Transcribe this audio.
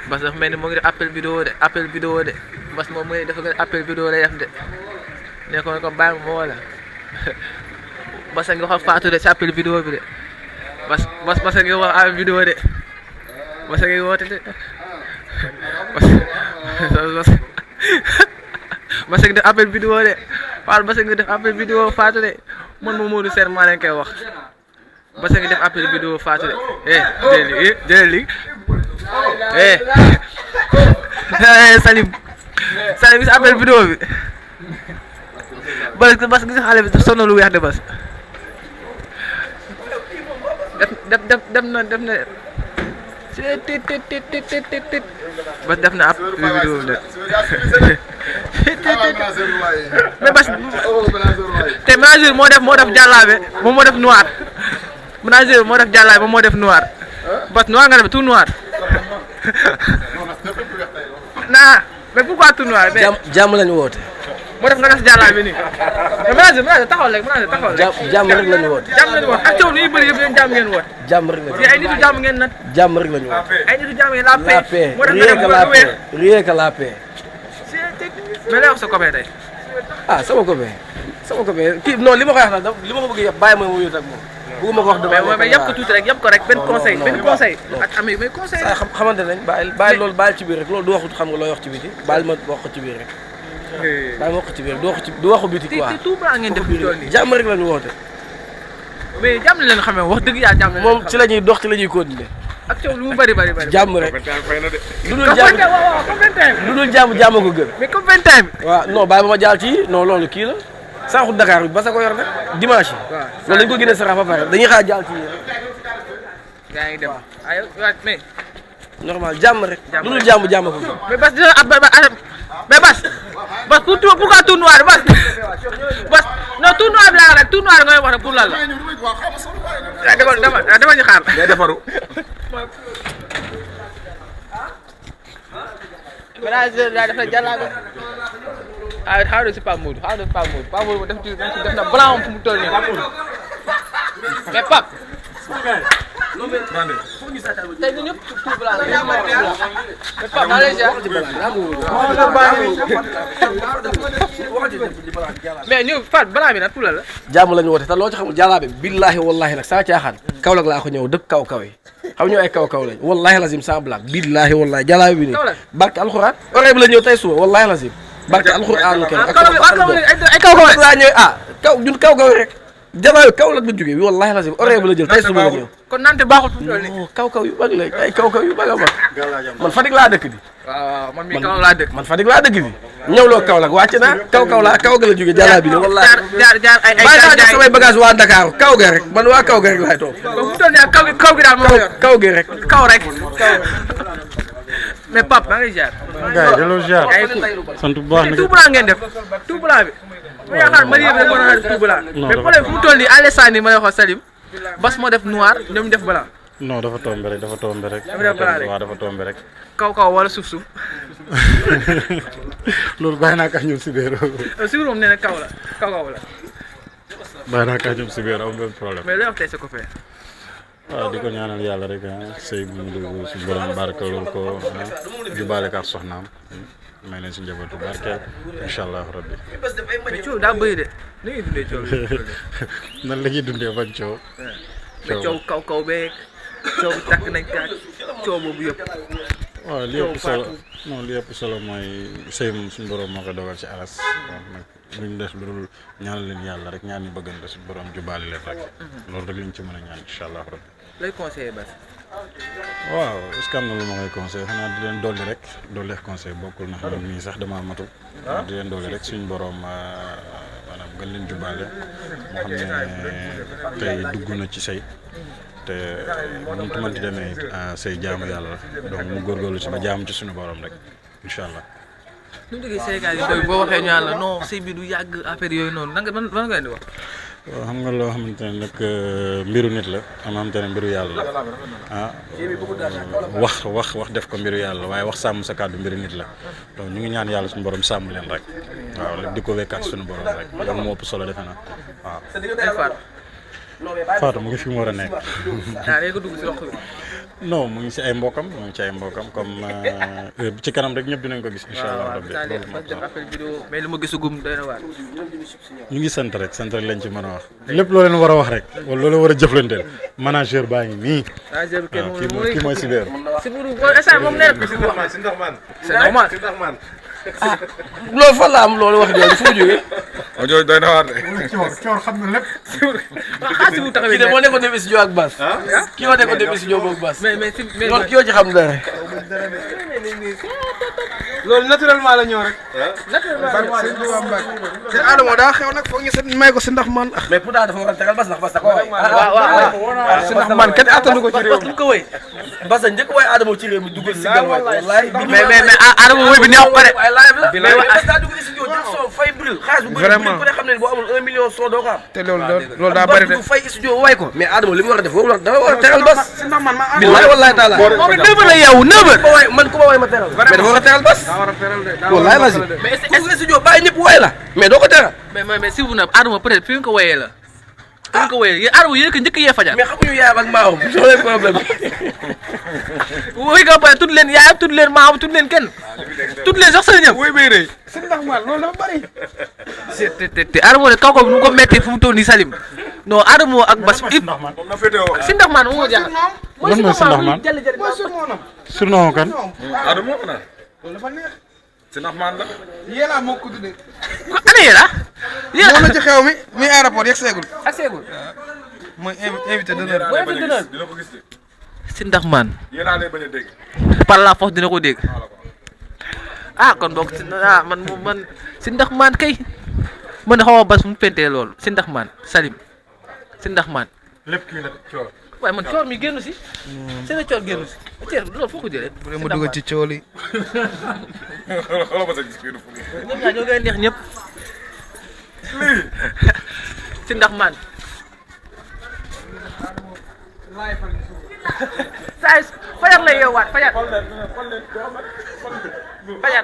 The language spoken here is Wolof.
Bas dafa mel ni mu ngi def appel vidéo de Bas moom mu ngi def appel vidéo lay def de ne ko bàyyi ma wala Bas a ngi wax Fatou de si appel vidéo bi de Bas a ngi wax appel vidéo de Bas a ngi woote de Bas a ngi def appel vidéo de Bas a ngi def appel vidéo Fatou de man Mamadou Sène maa leen koy wax Bas a ngi def appel vidéo Fatou de jëlee li Salim si appel vidéo bi Bas gis xale bi sonn lu weex de Bas dem na Bas def na appel vidéo de mais Bas te manager moo def jàllaabe moom moo def noir manager moo def jàllaabe moom moo def noir Bas noir nga def tout noir naa mais pourquoi tout noir. jàmm lañu woote. moo def nga def jàllaabe nii mais manager taxawal rek jàmm rek lañu woote. jàmm lañu woote ak coow li ñu bëri yëpp yéen jàmm ngeen woote. jàmm rek lañu woote ay nitu jàmm ngeen nat. jàmm rek lañu woote. ay nitu jàmm ngeen la paix. moo def nga def la paix rien que la paix. mais lay wax sa copain tey. sama copain kii non li ma koy wax nag li ma ko bëgg yëpp bàyyi ma wuyut ak moom. bëgguma ko wax dama mais yëpp ko tuuti rek yëpp ko rek benn conseil ak ami mais conseil saa xamante nañ bàyyi loolu bàyyi ci biir rek loolu du waxut xam nga looy wax ci biti bàyyi ma wax ko ci biir rek bàyyi ma wax ko ci biir du waxu biti quoi te tout blanc ngeen def bi tool nii jàmm rek la ñu woote mais jàmm leen xamee wax dëgg yaa jàmm moom ci la ñuy dox ci la ñuy continuer ak coow lu mu bëri jàmm rek lu dul jàmm ko gën mais comme 21 bi waaw non bàyyi ba ma jaal ci non loolu kii la saaxu Dakar bi ba sa ko yor nag dimanche yi. loolu dañu ko génne sarax ba pare dañuy xaar jàll ci yéen. gaa ngi dem mais. normal jàmm rek. lu dul jàmm ko. mais Bas dina mais Bas pourquoi tout noir Bas non tout noir bi laa rek tout noir ngay wax rek pour lan la. dama ñu xaar. day defaru. manager daa def na jàllale. xaaral si Pape Modou Pape Modou def na blanc fu mu toll nii mais Pape. tey ñun ñëpp tout blanc la mais Pape maa lay jaar. mais ñu Fatou blanc bi nag pour la la. jàmm la ñu woote te loo ci xamul jàllaabe billaahi wallaahi nag saa caaxaan. Kaolack laa ko ñëw dëkk kaw yi xam ñu ay kaw lañ wallaahi lazim sans blague billaahi wallaahi jàllaabe bi nii. barke alxuraan horaire bi la ñëw tey suba wallaahi lazim barke alxuraan kenn ay kaw laa ñëwee ñun kaw rek jalaayu kaw la jógee wallaahi lazim horaire bi la jël tey suba la ñëw kon nante baaxul fu mu toll nii kaw yu bari la ay kaw yu bari a mag man Fatick laa dëkk di waaw man mii kaw laa dëkk man Fatick laa dëkk di ñëwloo Kaolack wàcc naa kaw laa kaw ga la jógee jalaa bi ne wallaahi jaar ay bàyyi naa samay bagage waa Dakar kaw ga rek man waa kaw ga rek laay toog fu mu toll nii kaw gi daal moo yor kaw gi rek mais Pape maa ngi jaar. gars yi delloo jaar sant bu baax nag tout blanc ngeen def tout blanc bi. ma yaakaar Marie rek moo doon def tout blanc. mais problème fu mu toll nii Alé Sani ma lay wax Salim Bas moo def noir ñoom def blanc. non dafa tombé rek dafa def blanc rek waaw dafa tombé rek. kaw wala suuf. loolu bàyyi naa ko ak ñoom si biir. si biir moom nee na kaw la. bàyyi naa ko ak ñoom si biir amul benn problème. mais looy wax tey sa copain. waaw di ko ñaanal yàlla rek sëy bu mu dugg si borom barkeelul ko jubaale ko ak soxnaam may leen si njabootu barkeel incha allah rabbi. mais coow daa bëri de ni ñuy dundee coow nan la ñuy dundee bañ coow. mais coow kaw beeg coow takk nañ kaat coow boobu yëpp. waaw li ëpp solo mooy sëy moom suñu borom moo ko dogal ci aras nag luñ def lu dul ñaanal leen yàlla rek ñaan ñu bëggante suñu borom jubaale leen rek loolu rek liñ ci mën a ñaan incha allah rabbi. lay conseillé Bas. waaw est-ce que am na lu ma koy conseillé xanaa di leen dolli rek dolli conseil bokkul ndax man mii sax damaa matul di leen dolli rek suñu borom maanaam gën leen jubaale moo xam ne tey dugg na ci sëy te bu mu mënti demee say jaamu yàlla donc mu góorgóorlu ci ba jaamu ci suñu borom rek incha allah. nu mu déggee Sénégal yi boo waxee ñu naan la non sëy bi du yàgg affaire yooyu noonu nan nga leen di wax. waaw xam nga loo xamante ne nag mbiru nit la am xamante ne mbiru yàlla la wax def ko mbiru yàlla waaye wax sàmm sa kàddu mbiru nit la donc ñu ngi ñaan yàlla suñu borom sàmm leen rek waaw lépp di ko wekkaat suñu borom rek loolu moo ëpp solo defe na waaw. Fatou mu ngi fi mu war a nekk. léegi nga dugg si roq bi. non mu ngi si ay mbokam comme heure bi ci kanam rek ñëpp dinañ ko gis incha allah rabbi loolu moo def appel vidéo mais li ma gisugum doy na waar. ñu ngi sant rek lañ ci mën a wax lépp loo leen war a wax rek wala loo leen war a jëflanteel manager baa ngi nii. manager bi kenn kii mooy Sibéer. Sibéer moom nee na c'est normal. loolu fan la am loolu wax jooju fu mu jógee. waaw jooju doy na waar de. coor xam na lépp. xaalis bu taxawee kii de moo nekkoon dem studio ak Bass. kii moo nekkoon dem studio ak Bass. mais loolu kii yoo ci xam dara. loolu naturellement la ñëw rek. te Adamo daa xew nag foog ñu set may ko si ndax man. mais pourtant dafa war a tegal Bass ndax Bass da koo way. waaw si ndax man kenn attanu ko ci réew mi ko way. Bass a njëkk way Adamo ci réew mi dugal si gal way. wallaay mais Adamo woy bi neex pare. waaye live la. mais Bass daa dugg studio jël son fay bril xaalis bu bëri. vraiment ku ne xam ne boo amul 1 million son doo ko am. te loolu daa bëri de. fay studio way ko. mais Adamo li mu war a def warul dafa war a tegal Bass. si ndax man billahi wallahi taala. moom it 9h la yeewu 9h. man ku ma way ma teral. mais dafa war a tegal Bass. wallaay la si. mais est-ce que studio bàyyi ñëpp way la. mais doo ko teral. mais si bu na Adamo peut-être fi nga ko wayee la. fi nga ko wayee yéen Adamo yéen ko njëkk yee fajar. mais xamuñu yaayam ak maamam loolu problème bi. woy nga pare tudd leen yaayam tudd leen maamam tudd leen kenn. tudd leen sax sëriñam. wuy bay rëy. si ndax man loolu dafa bëri. te Adamo de kaw ko nu ko méttee fu mu toll nii Salim non Adamo ak Bass moom na féetewoo si ndax man moo jaaxal. lan mooy si ndax man surnom kan. Adamo na. loolu dafa neex. si ndax man la. yéen moo ko tuddee. ko ana yéen ah. yéen moo na ci xew mi aéroport yegg seegul. ak seegul. mooy invité d'honneur. booy invité d'honneur. dina ko gis de. si ndax man yéen a lay bañ a dégg. par la force dina ko dégg. kon boog man si ndax man kay man xaw a Bass mu pentee loolu si ndax man Salim si ndax man. lépp kii la coor. waaye man coor mi génn si. seen coor génn si. Thierno loolu foo ko jëlee. bu dee ma dugg ci cool yi. xoolal ma sa gis biir fii. ñoom ñaar ñoo gën a neex ñëpp. si ndax man. saa yu fajar lay yeewaat fajar. fajar.